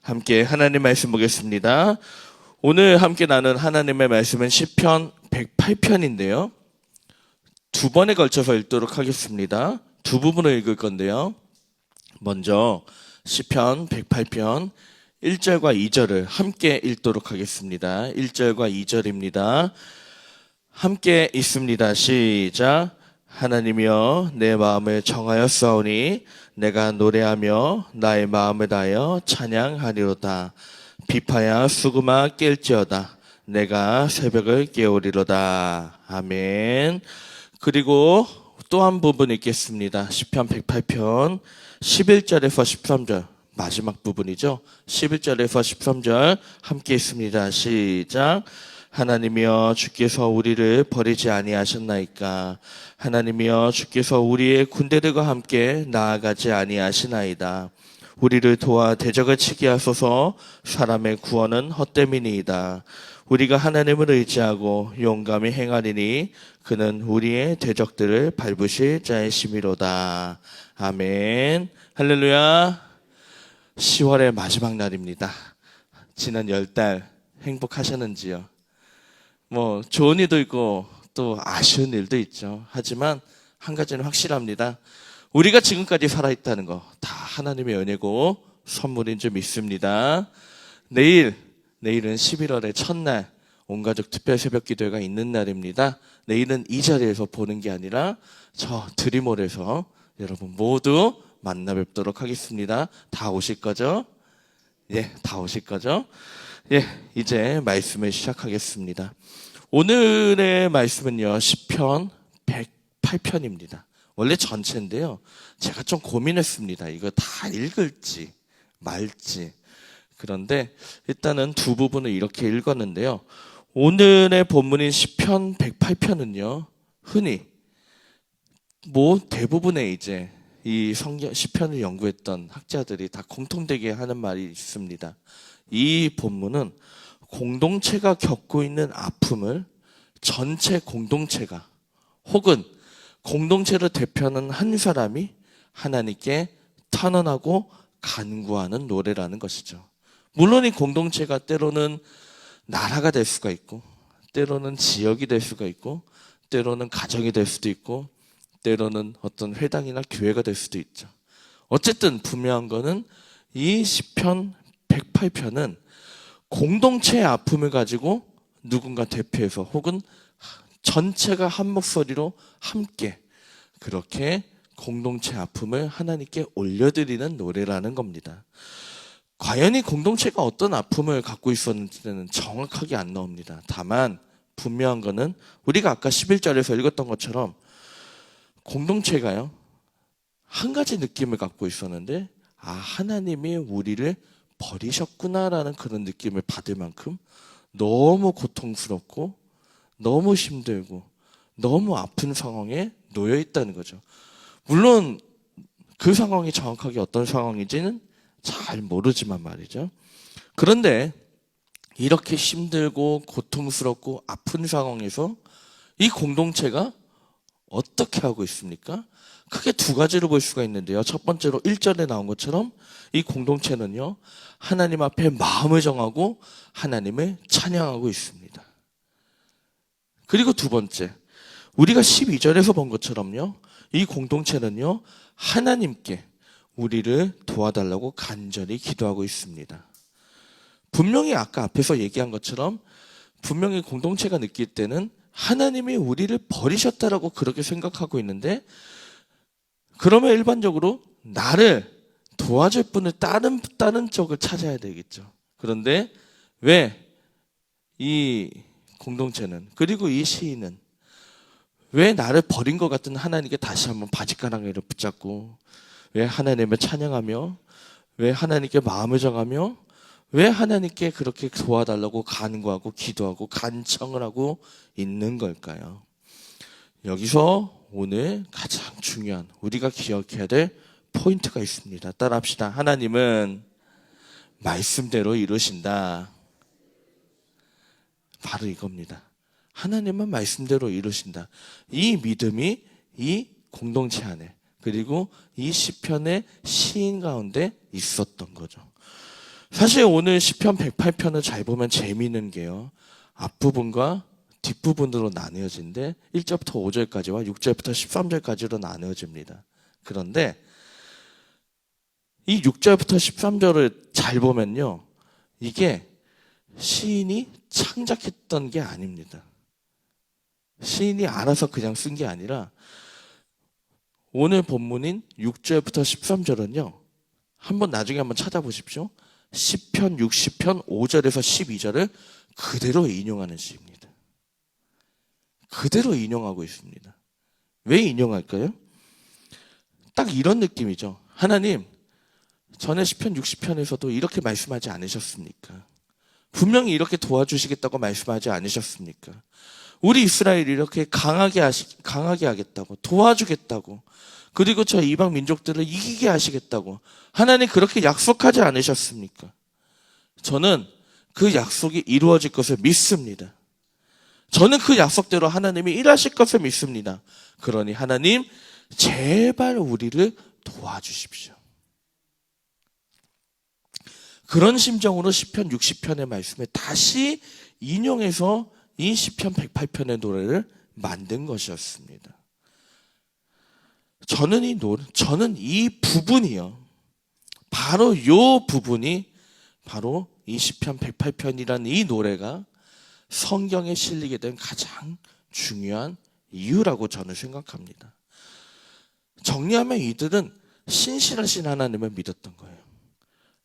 함께 하나님 말씀 보겠습니다. 오늘 함께 나눈 하나님의 말씀은 시편 108편인데요. 두 번에 걸쳐서 읽도록 하겠습니다. 두 부분을 읽을 건데요. 먼저 시편 108편 1절과 2절을 함께 읽도록 하겠습니다. 1절과 2절입니다. 함께 읽습니다. 시작. 하나님이여 내 마음을 정하였사오니 내가 노래하며 나의 마음을 다하여 찬양하리로다. 비파야 수금아 깰지어다. 내가 새벽을 깨우리로다. 아멘. 그리고 또 한 부분 읽겠습니다. 시편 108편 11절에서 13절 마지막 부분이죠. 11절에서 13절 함께 읽습니다. 시작. 하나님이여 주께서 우리를 버리지 아니하셨나이까. 하나님이여 주께서 우리의 군대들과 함께 나아가지 아니하시나이다. 우리를 도와 대적을 치게 하소서. 사람의 구원은 헛됨이니이다. 우리가 하나님을 의지하고 용감히 행하리니 그는 우리의 대적들을 밟으실 자이시미로다. 아멘. 할렐루야. 10월의 마지막 날입니다. 지난 10달 행복하셨는지요? 좋은 일도 있고 또 아쉬운 일도 있죠. 하지만 한 가지는 확실합니다. 우리가 지금까지 살아있다는 거 다 하나님의 은혜고 선물인 줄 믿습니다. 내일은 11월의 첫날 온가족 특별 새벽 기도회가 있는 날입니다. 내일은 이 자리에서 보는 게 아니라 저 드림홀에서 여러분 모두 만나 뵙도록 하겠습니다. 다 오실 거죠? 예, 다 오실 거죠? 예, 이제 말씀을 시작하겠습니다. 오늘의 말씀은요, 시편 108편입니다. 원래 전체인데요, 제가 좀 고민했습니다. 이거 다 읽을지 말지. 그런데 일단은 두 부분을 이렇게 읽었는데요. 오늘의 본문인 시편 108편은요, 흔히 대부분의 이제 이 성경 시편을 연구했던 학자들이 다 공통되게 하는 말이 있습니다. 이 본문은 공동체가 겪고 있는 아픔을 전체 공동체가 혹은 공동체를 대표하는 한 사람이 하나님께 탄원하고 간구하는 노래라는 것이죠. 물론 이 공동체가 때로는 나라가 될 수가 있고, 때로는 지역이 될 수가 있고, 때로는 가정이 될 수도 있고, 때로는 어떤 회당이나 교회가 될 수도 있죠. 어쨌든 분명한 거는 이 시편 108편은 공동체의 아픔을 가지고 누군가 대표해서 혹은 전체가 한 목소리로 함께 그렇게 공동체 아픔을 하나님께 올려드리는 노래라는 겁니다. 과연 이 공동체가 어떤 아픔을 갖고 있었는지는 정확하게 안 나옵니다. 다만 분명한 거는 우리가 아까 11절에서 읽었던 것처럼 공동체가요, 한 가지 느낌을 갖고 있었는데, 하나님이 우리를 버리셨구나라는 그런 느낌을 받을 만큼 너무 고통스럽고 너무 힘들고 너무 아픈 상황에 놓여 있다는 거죠. 물론 그 상황이 정확하게 어떤 상황인지는 잘 모르지만 말이죠. 그런데 이렇게 힘들고 고통스럽고 아픈 상황에서 이 공동체가 어떻게 하고 있습니까? 크게 두 가지로 볼 수가 있는데요. 첫 번째로 1절에 나온 것처럼 이 공동체는요, 하나님 앞에 마음을 정하고 하나님을 찬양하고 있습니다. 그리고 두 번째, 우리가 12절에서 본 것처럼요, 이 공동체는요, 하나님께 우리를 도와달라고 간절히 기도하고 있습니다. 분명히 아까 앞에서 얘기한 것처럼 분명히 공동체가 느낄 때는 하나님이 우리를 버리셨다라고 그렇게 생각하고 있는데, 그러면 일반적으로 나를 도와줄 분을 다른 쪽을 찾아야 되겠죠. 그런데 왜 이 공동체는, 그리고 이 시인은 왜 나를 버린 것 같은 하나님께 다시 한번 바짓가랑이를 붙잡고, 왜 하나님을 찬양하며, 왜 하나님께 마음을 정하며, 왜 하나님께 그렇게 도와달라고 간구하고 기도하고 간청을 하고 있는 걸까요? 여기서 오늘 가장 중요한 우리가 기억해야 될 포인트가 있습니다. 따라합시다. 하나님은 말씀대로 이루신다. 바로 이겁니다. 하나님은 말씀대로 이루신다. 이 믿음이 이 공동체 안에, 그리고 이 시편의 시인 가운데 있었던 거죠. 사실 오늘 시편 108편을 잘 보면 재미있는 게요, 앞부분과 뒷부분으로 나뉘어진데 1절부터 5절까지와 6절부터 13절까지로 나뉘어집니다. 그런데 이 6절부터 13절을 잘 보면요, 이게 시인이 창작했던 게 아닙니다. 시인이 알아서 그냥 쓴 게 아니라 오늘 본문인 6절부터 13절은요, 나중에 한번 찾아보십시오. 시편 60편 5절에서 12절을 그대로 인용하는 시입니다. 그대로 인용하고 있습니다. 왜 인용할까요? 딱 이런 느낌이죠. 하나님, 전에 시편 60편에서도 이렇게 말씀하지 않으셨습니까? 분명히 이렇게 도와주시겠다고 말씀하지 않으셨습니까? 우리 이스라엘이 이렇게 강하게 하겠다고, 도와주겠다고, 그리고 저 이방 민족들을 이기게 하시겠다고 하나님 그렇게 약속하지 않으셨습니까? 저는 그 약속이 이루어질 것을 믿습니다. 저는 그 약속대로 하나님이 일하실 것을 믿습니다. 그러니 하나님, 제발 우리를 도와주십시오. 그런 심정으로 시편 60편의 말씀을 다시 인용해서 이 시편 108편의 노래를 만든 것이었습니다. 저는 이 부분이요, 바로 이 부분이 바로 이 시편 108편이라는 이 노래가 성경에 실리게 된 가장 중요한 이유라고 저는 생각합니다. 정리하면 이들은 신실하신 하나님을 믿었던 거예요.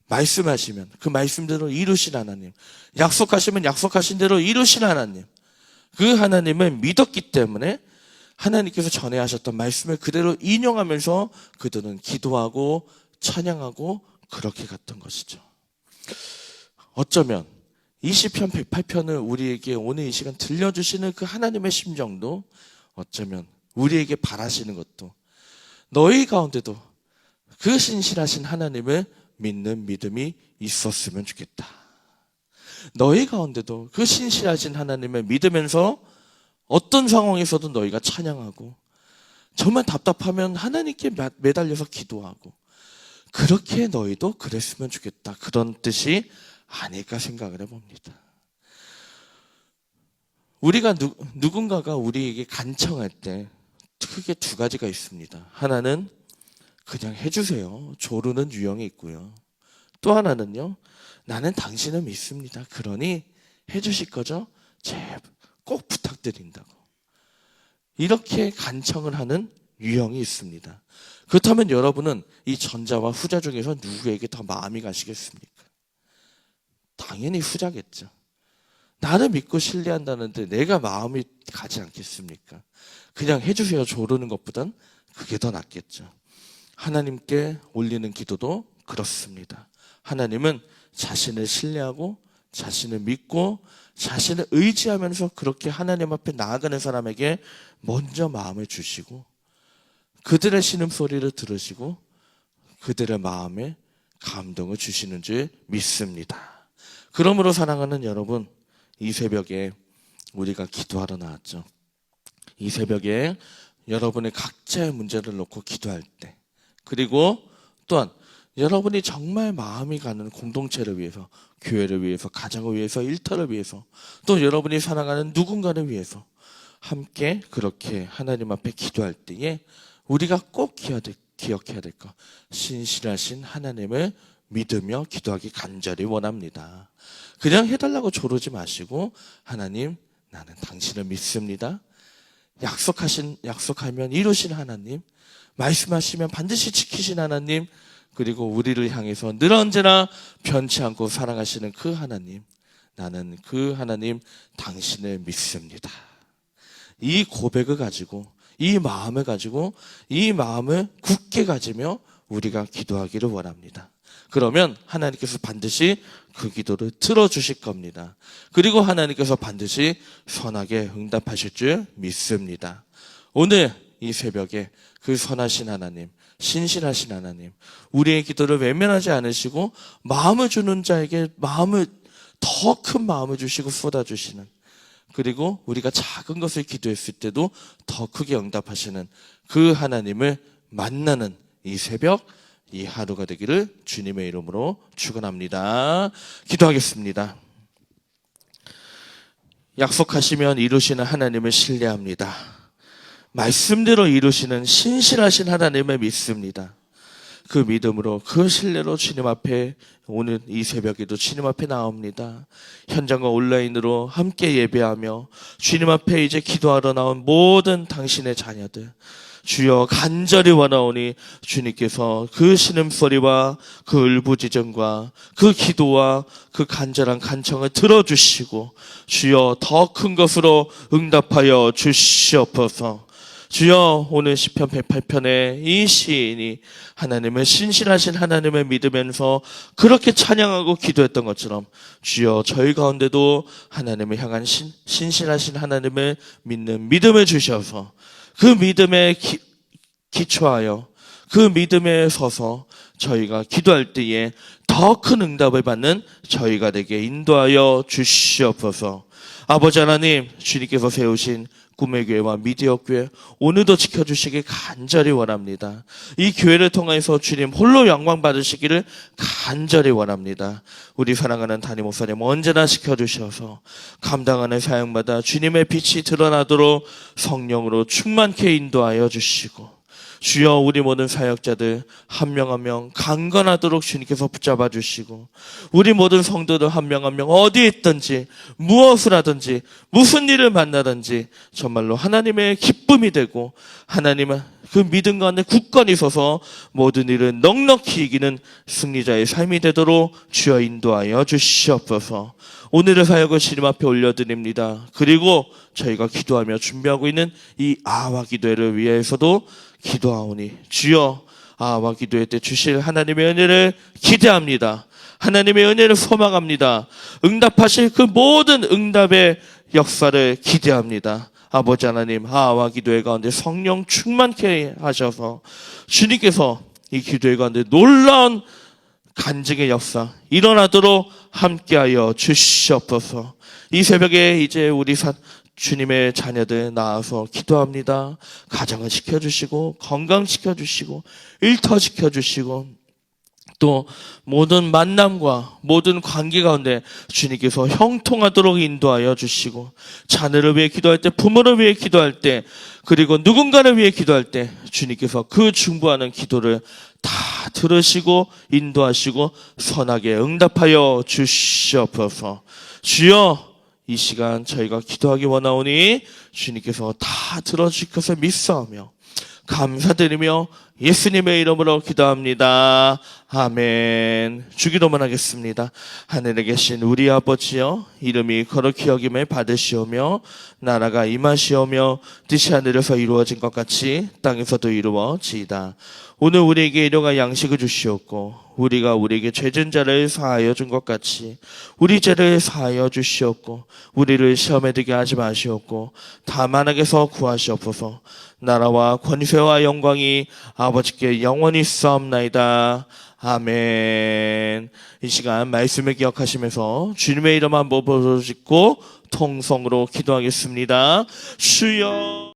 말씀하시면 그 말씀대로 이루신 하나님, 약속하시면 약속하신 대로 이루신 하나님, 그 하나님을 믿었기 때문에 하나님께서 전에 하셨던 말씀을 그대로 인용하면서 그들은 기도하고 찬양하고 그렇게 갔던 것이죠. 어쩌면 이 시편 108편을 우리에게 오늘 이 시간 들려주시는 그 하나님의 심정도 어쩌면 우리에게 바라시는 것도 너희 가운데도 그 신실하신 하나님을 믿는 믿음이 있었으면 좋겠다. 너희 가운데도 그 신실하신 하나님을 믿으면서 어떤 상황에서도 너희가 찬양하고 정말 답답하면 하나님께 매달려서 기도하고 그렇게 너희도 그랬으면 좋겠다. 그런 뜻이 아닐까 생각을 해봅니다. 우리가 누군가가 우리에게 간청할 때 크게 두 가지가 있습니다. 하나는 그냥 해주세요. 조르는 유형이 있고요. 또 하나는요, 나는 당신을 믿습니다. 그러니 해주실 거죠? 꼭 부탁드린다고. 이렇게 간청을 하는 유형이 있습니다. 그렇다면 여러분은 이 전자와 후자 중에서 누구에게 더 마음이 가시겠습니까? 당연히 후자겠죠. 나를 믿고 신뢰한다는데 내가 마음이 가지 않겠습니까? 그냥 해주세요 조르는 것보단 그게 더 낫겠죠. 하나님께 올리는 기도도 그렇습니다. 하나님은 자신을 신뢰하고 자신을 믿고 자신을 의지하면서 그렇게 하나님 앞에 나아가는 사람에게 먼저 마음을 주시고 그들의 신음소리를 들으시고 그들의 마음에 감동을 주시는 줄 믿습니다. 그러므로 사랑하는 여러분, 이 새벽에 우리가 기도하러 나왔죠. 이 새벽에 여러분의 각자의 문제를 놓고 기도할 때, 그리고 또한 여러분이 정말 마음이 가는 공동체를 위해서, 교회를 위해서, 가정을 위해서, 일터를 위해서, 또 여러분이 사랑하는 누군가를 위해서 함께 그렇게 하나님 앞에 기도할 때에 우리가 꼭 기억해야 될 것, 신실하신 하나님을 믿으며 기도하기 간절히 원합니다. 그냥 해달라고 조르지 마시고, 하나님, 나는 당신을 믿습니다. 약속하면 이루신 하나님, 말씀하시면 반드시 지키신 하나님, 그리고 우리를 향해서 늘 언제나 변치 않고 사랑하시는 그 하나님, 나는 그 하나님 당신을 믿습니다. 이 고백을 가지고, 이 마음을 가지고, 이 마음을 굳게 가지며 우리가 기도하기를 원합니다. 그러면 하나님께서 반드시 그 기도를 들어주실 겁니다. 그리고 하나님께서 반드시 선하게 응답하실 줄 믿습니다. 오늘 이 새벽에 그 선하신 하나님, 신실하신 하나님, 우리의 기도를 외면하지 않으시고 마음을 주는 자에게 더 큰 마음을 주시고 쏟아주시는, 그리고 우리가 작은 것을 기도했을 때도 더 크게 응답하시는 그 하나님을 만나는 이 새벽 이 하루가 되기를 주님의 이름으로 축원합니다. 기도하겠습니다. 약속하시면 이루시는 하나님을 신뢰합니다. 말씀대로 이루시는 신실하신 하나님을 믿습니다. 그 믿음으로 그 신뢰로 주님 앞에 오늘 이 새벽에도 주님 앞에 나옵니다. 현장과 온라인으로 함께 예배하며 주님 앞에 이제 기도하러 나온 모든 당신의 자녀들, 주여 간절히 원하오니 주님께서 그 신음소리와 그 울부짖음과 그 기도와 그 간절한 간청을 들어주시고 주여 더 큰 것으로 응답하여 주시옵소서. 주여 오늘 시편 108편에 이 시인이 하나님을 신실하신 하나님을 믿으면서 그렇게 찬양하고 기도했던 것처럼 주여 저희 가운데도 하나님을 향한 신실하신 하나님을 믿는 믿음을 주셔서 그 믿음에 기초하여 그 믿음에 서서 저희가 기도할 때에 더 큰 응답을 받는 저희가 되게 인도하여 주시옵소서. 아버지 하나님, 주님께서 세우신 꿈의 교회와 미디어 교회 오늘도 지켜주시길 간절히 원합니다. 이 교회를 통해서 주님 홀로 영광 받으시기를 간절히 원합니다. 우리 사랑하는 담임 목사님 언제나 지켜주셔서 감당하는 사역마다 주님의 빛이 드러나도록 성령으로 충만케 인도하여 주시고 주여 우리 모든 사역자들 한 명 한 명 강건하도록 주님께서 붙잡아 주시고 우리 모든 성도들 한 명 한 명 어디에 있든지 무엇을 하든지 무슨 일을 만나든지 정말로 하나님의 기쁨이 되고 하나님은 그 믿음 가운데 굳건히 서서 모든 일을 넉넉히 이기는 승리자의 삶이 되도록 주여 인도하여 주시옵소서. 오늘의 사역을 주님 앞에 올려드립니다. 그리고 저희가 기도하며 준비하고 있는 이 아와 기도회를 위해서도 기도하오니 주여 아와 기도회 때 주실 하나님의 은혜를 기대합니다. 하나님의 은혜를 소망합니다. 응답하실 그 모든 응답의 역사를 기대합니다. 아버지 하나님 아와 기도회 가운데 성령 충만케 하셔서 주님께서 이 기도회 가운데 놀라운 간증의 역사 일어나도록 함께하여 주시옵소서. 이 새벽에 이제 우리 주님의 자녀들 나와서 기도합니다. 가정을 지켜주시고 건강 지켜주시고 일터 지켜주시고 또 모든 만남과 모든 관계 가운데 주님께서 형통하도록 인도하여 주시고 자녀를 위해 기도할 때 부모를 위해 기도할 때 그리고 누군가를 위해 기도할 때 주님께서 그 중보하는 기도를 다 들으시고 인도하시고 선하게 응답하여 주시옵소서. 주여 이 시간 저희가 기도하기 원하오니 주님께서 다 들어주실 것을 믿사오며 감사드리며 예수님의 이름으로 기도합니다. 아멘. 주기도만 하겠습니다. 하늘에 계신 우리 아버지여 이름이 거룩히 여김을 받으시오며 나라가 임하시오며 뜻이 하늘에서 이루어진 것 같이 땅에서도 이루어지이다. 오늘 우리에게 일용할 양식을 주시옵고 우리가 우리에게 죄진 자를 사하여 준 것 같이 우리 죄를 사하여 주시옵고 우리를 시험에 들게 하지 마시옵고 다만 악에서 구하시옵소서. 나라와 권세와 영광이 아버지께 영원히 있사옵나이다. 아멘. 이 시간 말씀을 기억하시면서 주님의 이름 한번 부르짖고 통성으로 기도하겠습니다. 주여